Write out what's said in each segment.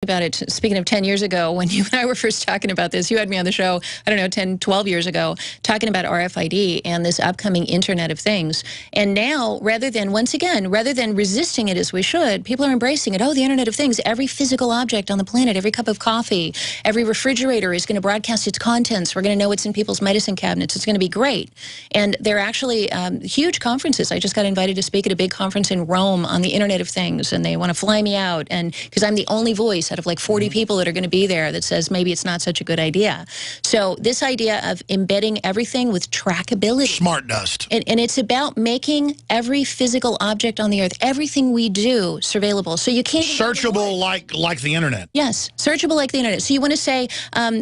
about it, speaking of 10 years ago, when you and I were first talking about this, you had me on the show, I don't know, 10, 12 years ago, talking about RFID and this upcoming Internet of Things. And now, rather than, once again, rather than resisting it as we should, people are embracing it. Oh, the Internet of Things, every physical object on the planet, every cup of coffee, every refrigerator is going to broadcast its contents. We're going to know what's in people's medicine cabinets. It's going to be great. And they're actually huge conferences. I just got invited to speak at a big conference in Rome on the Internet of Things, and they want to fly me out, and because I'm the only voice out of like 40 people that are going to be there that says maybe it's not such a good idea. So this idea of embedding everything with trackability. Smart dust. And it's about making every physical object on the earth, everything we do, surveillable. So you can't... Searchable like the Internet. Yes, searchable like the Internet. So you want to say,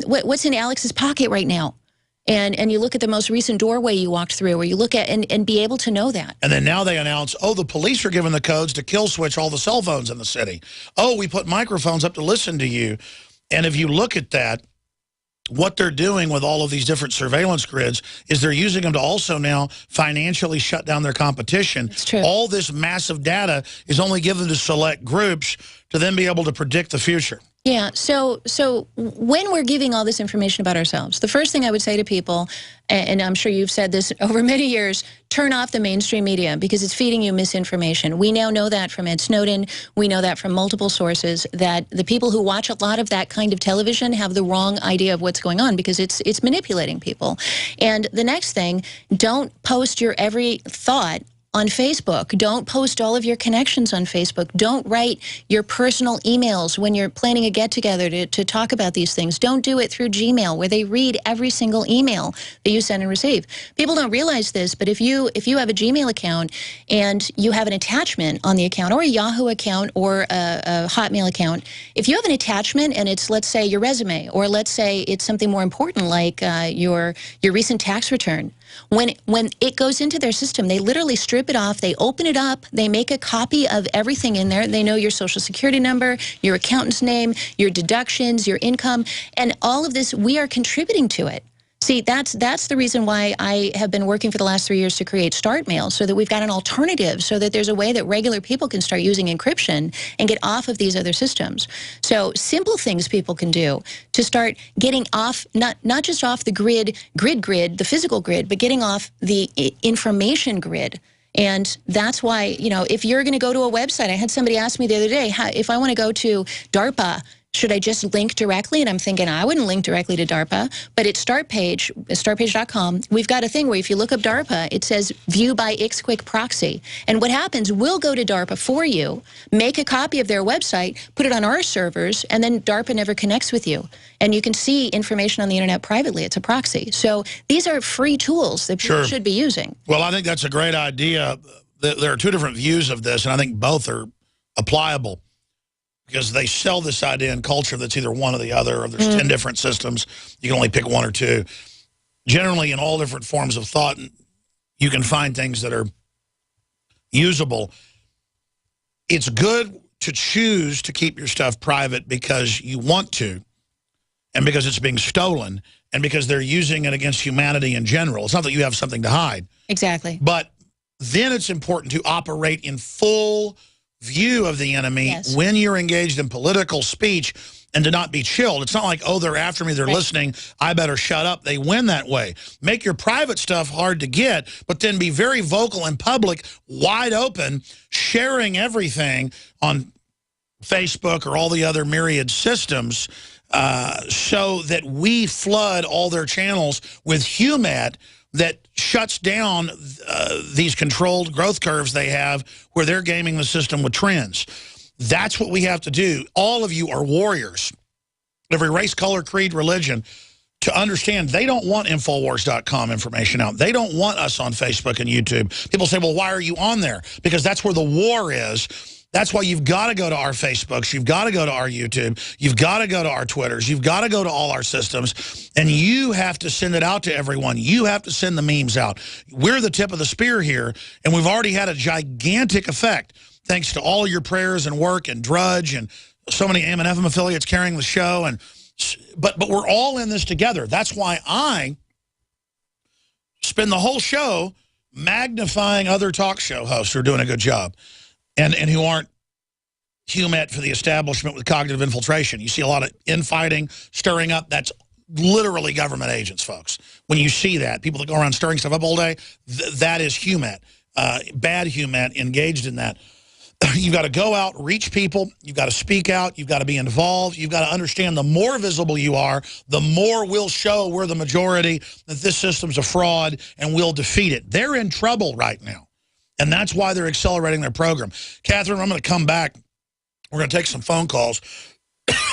what's in Alex's pocket right now? And you look at the most recent doorway you walked through, or you look at and be able to know that. And then now they announce, oh, the police are given the codes to kill switch all the cell phones in the city. Oh, we put microphones up to listen to you. And if you look at that, what they're doing with all of these different surveillance grids is they're using them to also now financially shut down their competition. It's true. All this massive data is only given to select groups to then be able to predict the future. Yeah, so when we're giving all this information about ourselves, the first thing I would say to people, and I'm sure you've said this over many years, turn off the mainstream media because it's feeding you misinformation. We now know that from Ed Snowden. We know that from multiple sources, that the people who watch a lot of that kind of television have the wrong idea of what's going on because it's manipulating people. And the next thing, don't post your every thought on Facebook. Don't post all of your connections on Facebook. Don't write your personal emails when you're planning a get-together to talk about these things. Don't do it through Gmail, where they read every single email that you send and receive. People don't realize this, but if you have a Gmail account and you have an attachment on the account, or a Yahoo account, or a Hotmail account, if you have an attachment and it's, let's say, your resume, or let's say it's something more important like your recent tax return, when it goes into their system, they literally strip it off, they open it up, they make a copy of everything in there. They know your social security number, your accountant's name, your deductions, your income, and all of this, we are contributing to it. See, that's the reason why I have been working for the last 3 years to create StartMail, so that we've got an alternative, so that there's a way that regular people can start using encryption and get off of these other systems. So simple things people can do to start getting off, not just off the grid, the physical grid, but getting off the information grid. And that's why, you know, if you're going to go to a website, I had somebody ask me the other day, if I want to go to DARPA, should I just link directly? And I'm thinking, I wouldn't link directly to DARPA, but it's Startpage, startpage.com. We've got a thing where if you look up DARPA, it says view by XQuick proxy. And what happens, we'll go to DARPA for you, make a copy of their website, put it on our servers, and then DARPA never connects with you. And you can see information on the internet privately. It's a proxy. So these are free tools that people should be using. Well, I think that's a great idea. There are two different views of this, and I think both are applicable, because they sell this idea in culture that's either one or the other, or there's 10 different systems. You can only pick one or two. Generally, in all different forms of thought, you can find things that are usable. It's good to choose to keep your stuff private because you want to, and because it's being stolen, and because they're using it against humanity in general. It's not that you have something to hide. Exactly. But then it's important to operate in full view of the enemy when you're engaged in political speech, and to not be chilled. It's not like, oh, they're after me, they're listening, I better shut up. They win that way. Make your private stuff hard to get, but then be very vocal in public, wide open, sharing everything on Facebook or all the other myriad systems, so that we flood all their channels with HUMAT that shuts down these controlled growth curves they have, where they're gaming the system with trends. That's what we have to do. All of you are warriors, every race, color, creed, religion, to understand they don't want Infowars.com information out. They don't want us on Facebook and YouTube. People say, well, why are you on there? Because that's where the war is. That's why you've got to go to our Facebooks. You've got to go to our YouTube. You've got to go to our Twitters. You've got to go to all our systems. And you have to send it out to everyone. You have to send the memes out. We're the tip of the spear here, and we've already had a gigantic effect thanks to all your prayers and work and Drudge and so many AM/FM affiliates carrying the show. But we're all in this together. That's why I spend the whole show magnifying other talk show hosts who are doing a good job. And who aren't HUMET for the establishment with cognitive infiltration. You see a lot of infighting, stirring up. That's literally government agents, folks. When you see that, people that go around stirring stuff up all day, that is HUMET, bad HUMET engaged in that. You've got to go out, reach people. You've got to speak out. You've got to be involved. You've got to understand the more visible you are, the more we'll show we're the majority, that this system's a fraud, and we'll defeat it. They're in trouble right now, and that's why they're accelerating their program. Catherine, I'm going to come back. We're going to take some phone calls.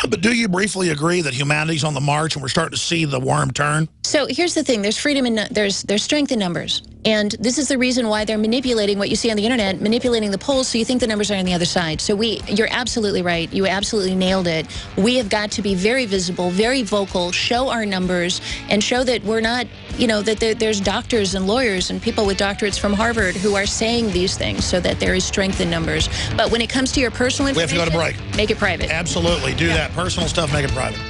But do you briefly agree that humanity's on the march and we're starting to see the worm turn? So here's the thing. There's freedom in there's strength in numbers. And this is the reason why they're manipulating what you see on the internet, manipulating the polls so you think the numbers are on the other side. So you're absolutely right. You absolutely nailed it. We have got to be very visible, very vocal, show our numbers, and show that we're not, that there's doctors and lawyers and people with doctorates from Harvard who are saying these things so that there is strength in numbers. But when it comes to your personal information, we have to go to break. Make it private. Absolutely. Do that. Personal stuff, make it private.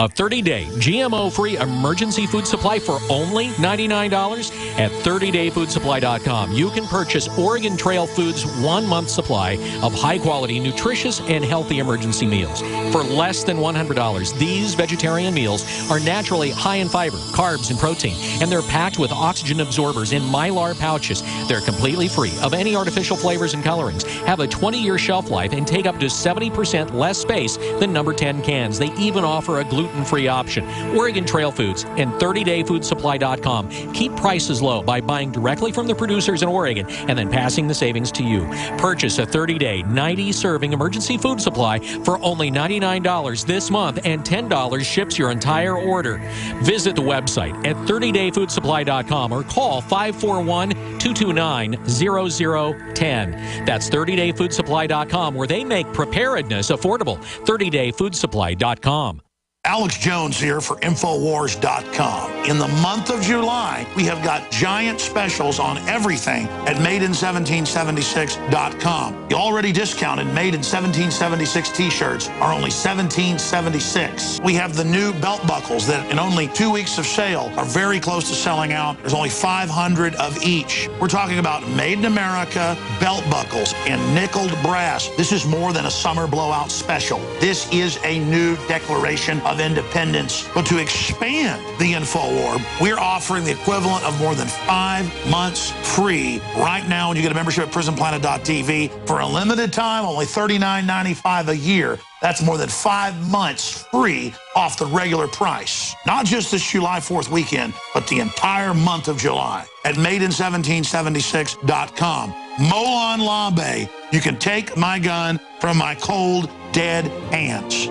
A 30-day GMO-free emergency food supply for only $99 at 30dayfoodsupply.com. You can purchase Oregon Trail Foods' 1-month supply of high-quality, nutritious, and healthy emergency meals. For less than $100, these vegetarian meals are naturally high in fiber, carbs, and protein, and they're packed with oxygen absorbers in Mylar pouches. They're completely free of any artificial flavors and colorings, have a 20-year shelf life, and take up to 70% less space than number 10 cans. They even offer a gluten-free option. Oregon Trail Foods and 30dayfoodsupply.com keep prices low by buying directly from the producers in Oregon and then passing the savings to you. Purchase a 30-day, 90-serving emergency food supply for only $99 this month, and $10 ships your entire order. Visit the website at 30dayfoodsupply.com or call 541-229-0010. That's 30dayfoodsupply.com, where they make preparedness affordable. 30dayfoodsupply.com. Alex Jones here for Infowars.com. In the month of July, we have got giant specials on everything at Made in1776.com. The already discounted Made in 1776 t-shirts are only $17.76. We have the new belt buckles that in only 2 weeks of sale are very close to selling out. There's only 500 of each. We're talking about Made in America belt buckles in nickeled brass. This is more than a summer blowout special. This is a new declaration of independence. But to expand the InfoWar, we're offering the equivalent of more than 5 months free right now when you get a membership at prisonplanet.tv for a limited time, only $39.95 a year. That's more than 5 months free off the regular price. Not just this July 4th weekend, but the entire month of July at Made in1776.com. Molon Labe, you can take my gun from my cold, dead hands.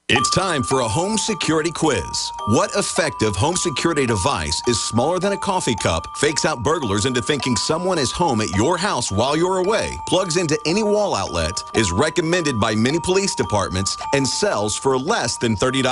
It's time for a home security quiz. What effective home security device is smaller than a coffee cup, fakes out burglars into thinking someone is home at your house while you're away, plugs into any wall outlet, is recommended by many police departments, and sells for less than $30?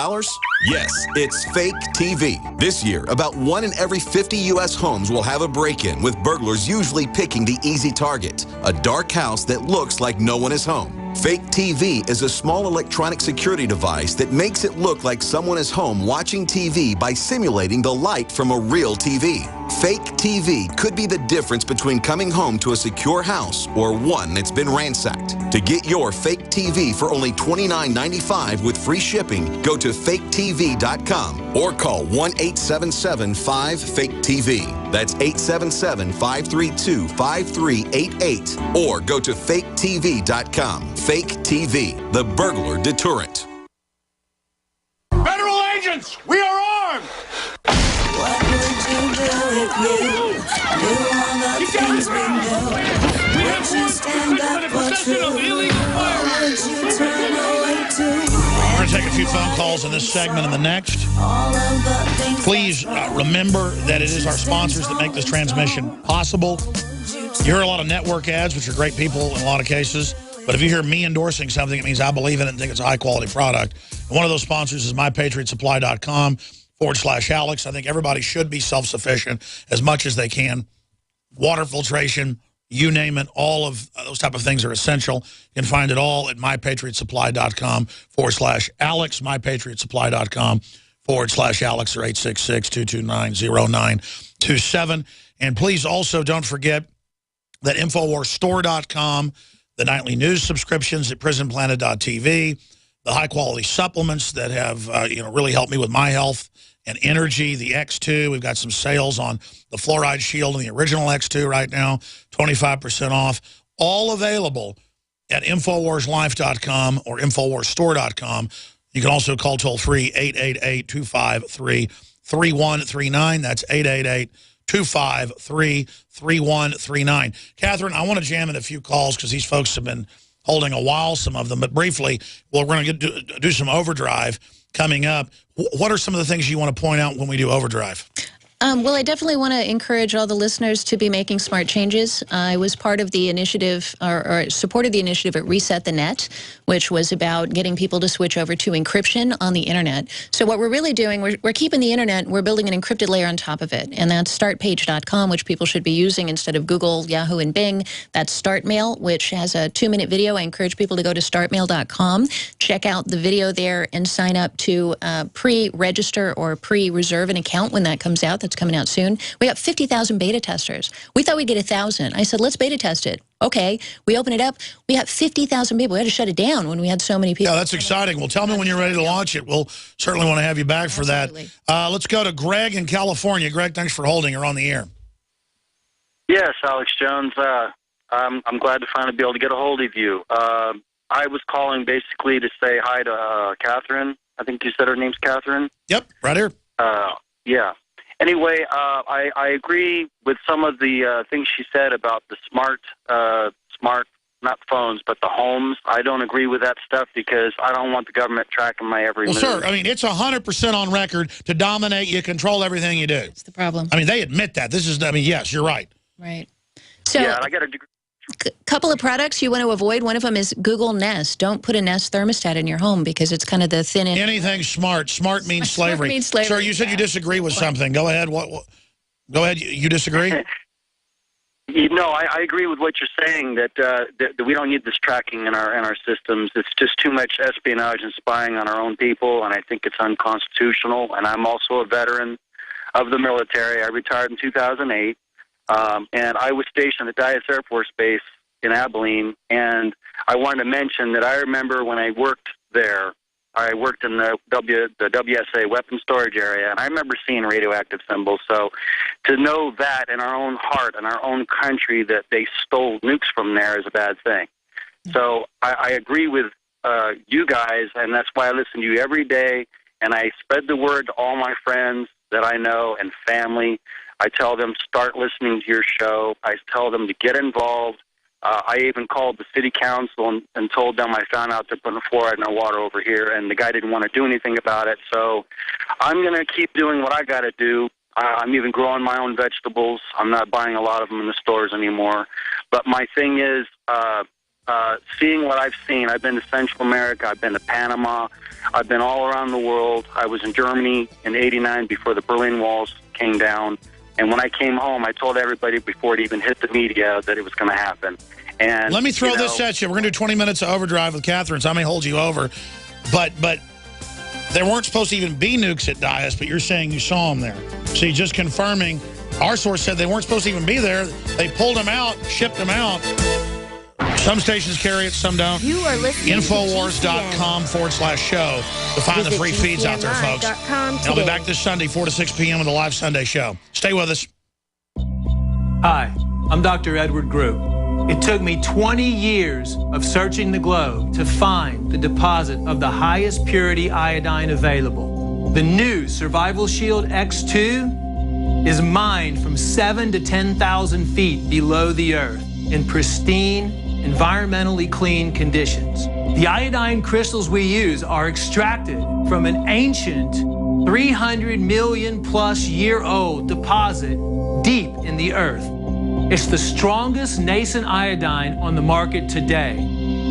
Yes, it's Fake TV. This year, about 1 in every 50 U.S. homes will have a break-in, with burglars usually picking the easy target, a dark house that looks like no one is home. Fake TV is a small electronic security device that makes it look like someone is home watching TV by simulating the light from a real TV. Fake TV could be the difference between coming home to a secure house or one that's been ransacked. To get your Fake TV for only $29.95 with free shipping, go to faketv.com or call 1-877-5-FAKE-TV. That's 877-532-5388 or go to faketv.com. Fake TV, the burglar deterrent. Federal agents, we are armed! What would you do if you knew all the things we know? Would you stand up for truth? Or would you turn away too? We're going to take a few phone calls in this segment and the next. Please remember that it is our sponsors that make this transmission possible. You hear a lot of network ads, which are great people in a lot of cases. But if you hear me endorsing something, it means I believe in it and think it's a high-quality product. And one of those sponsors is MyPatriotSupply.com/Alex. I think everybody should be self-sufficient as much as they can. Water filtration, you name it, all of those type of things are essential. You can find it all at MyPatriotSupply.com/Alex, MyPatriotSupply.com/Alex, or 866-229-0927. And please also don't forget that InfoWarsStore.com. the nightly news subscriptions at prisonplanet.tv, the high-quality supplements that have really helped me with my health and energy, the X2. We've got some sales on the Fluoride Shield and the original X2 right now, 25% off. All available at InfoWarsLife.com or InfoWarsStore.com. You can also call toll-free 888-253-3139. That's 888-253-3139. Catherine, I want to jam in a few calls because these folks have been holding a while, some of them. But briefly, we're going to do some overdrive coming up. What are some of the things you want to point out when we do overdrive? Well, I definitely want to encourage all the listeners to be making smart changes. I was part of the initiative, or supported the initiative at Reset the Net, which was about getting people to switch over to encryption on the internet. So what we're really doing, we're keeping the internet, we're building an encrypted layer on top of it. And that's startpage.com, which people should be using instead of Google, Yahoo, and Bing. That's StartMail, which has a 2-minute video. I encourage people to go to startmail.com, check out the video there, and sign up to pre-register or pre-reserve an account when that comes out. That's coming out soon. We got 50,000 beta testers. We thought we'd get 1,000. I said, let's beta test it. Okay. We open it up. We got 50,000 people. We had to shut it down when we had so many people. Yeah, that's exciting. Well, tell me when you're ready to launch it. We'll certainly want to have you back for that. Let's go to Greg in California. Greg, thanks for holding. You're on the air. Yes, Alex Jones. I'm glad to finally be able to get a hold of you. I was calling basically to say hi to Catherine. I think you said her name's Catherine. Yep, right here. Yeah. Anyway, I agree with some of the things she said about the smart, not phones, but the homes. I don't agree with that stuff because I don't want the government tracking my every move. Well, sir, I mean, it's 100% on record to dominate you, control everything you do. That's the problem. I mean, they admit that. This is, I mean, yes, you're right. Right. So, yeah, I got a couple of products you want to avoid. One of them is Google Nest. Don't put a Nest thermostat in your home because it's kind of the thin end. Anything smart. Smart means slavery. Smart means slavery. Sir, you said you disagree with something. Go ahead. Go ahead. You disagree? No, I agree with what you're saying, that we don't need this tracking in our systems. It's just too much espionage and spying on our own people, and I think it's unconstitutional. And I'm also a veteran of the military. I retired in 2008. And I was stationed at Dyess Air Force Base in Abilene, and I wanted to mention that I remember when I worked there, I worked in the WSA weapons storage area, and I remember seeing radioactive symbols. So to know that in our own heart, in our own country, that they stole nukes from there is a bad thing. So I agree with you guys, and that's why I listen to you every day, and I spread the word to all my friends that I know and family. I tell them, start listening to your show. I tell them to get involved. I even called the city council and told them I found out they're putting fluoride in our water over here, and the guy didn't want to do anything about it. So I'm going to keep doing what I got to do. I'm even growing my own vegetables. I'm not buying a lot of them in the stores anymore. But my thing is seeing what I've seen. I've been to Central America. I've been to Panama. I've been all around the world. I was in Germany in '89 before the Berlin Walls came down. And when I came home, I told everybody before it even hit the media that it was going to happen. And let me throw this at you. We're going to do 20 minutes of overdrive with Catherine, so I may hold you over. But there weren't supposed to even be nukes at Dyess, but you're saying you saw them there. So you're just confirming. Our source said they weren't supposed to even be there. They pulled them out, shipped them out. Some stations carry it, some don't. You are listening Infowars.com/show to find the free feeds out there, folks. And I'll be back this Sunday, 4 to 6 p.m. with the live Sunday show. Stay with us. Hi, I'm Dr. Edward Group. It took me 20 years of searching the globe to find the deposit of the highest purity iodine available. The new Survival Shield X2 is mined from 7,000 to 10,000 feet below the earth in pristine, environmentally clean conditions. The iodine crystals we use are extracted from an ancient 300 million plus year old deposit deep in the earth. It's the strongest nascent iodine on the market today.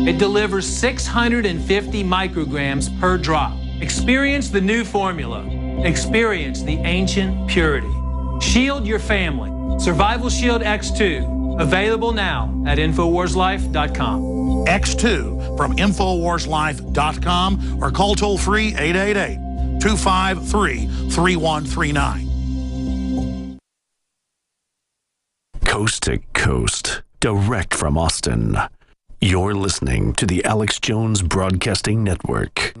It delivers 650 micrograms per drop. Experience the new formula. Experience the ancient purity. Shield your family. Survival Shield X2. Available now at InfoWarsLife.com. X2 from InfoWarsLife.com or call toll-free 888-253-3139. Coast to coast, direct from Austin. You're listening to the Alex Jones Broadcasting Network.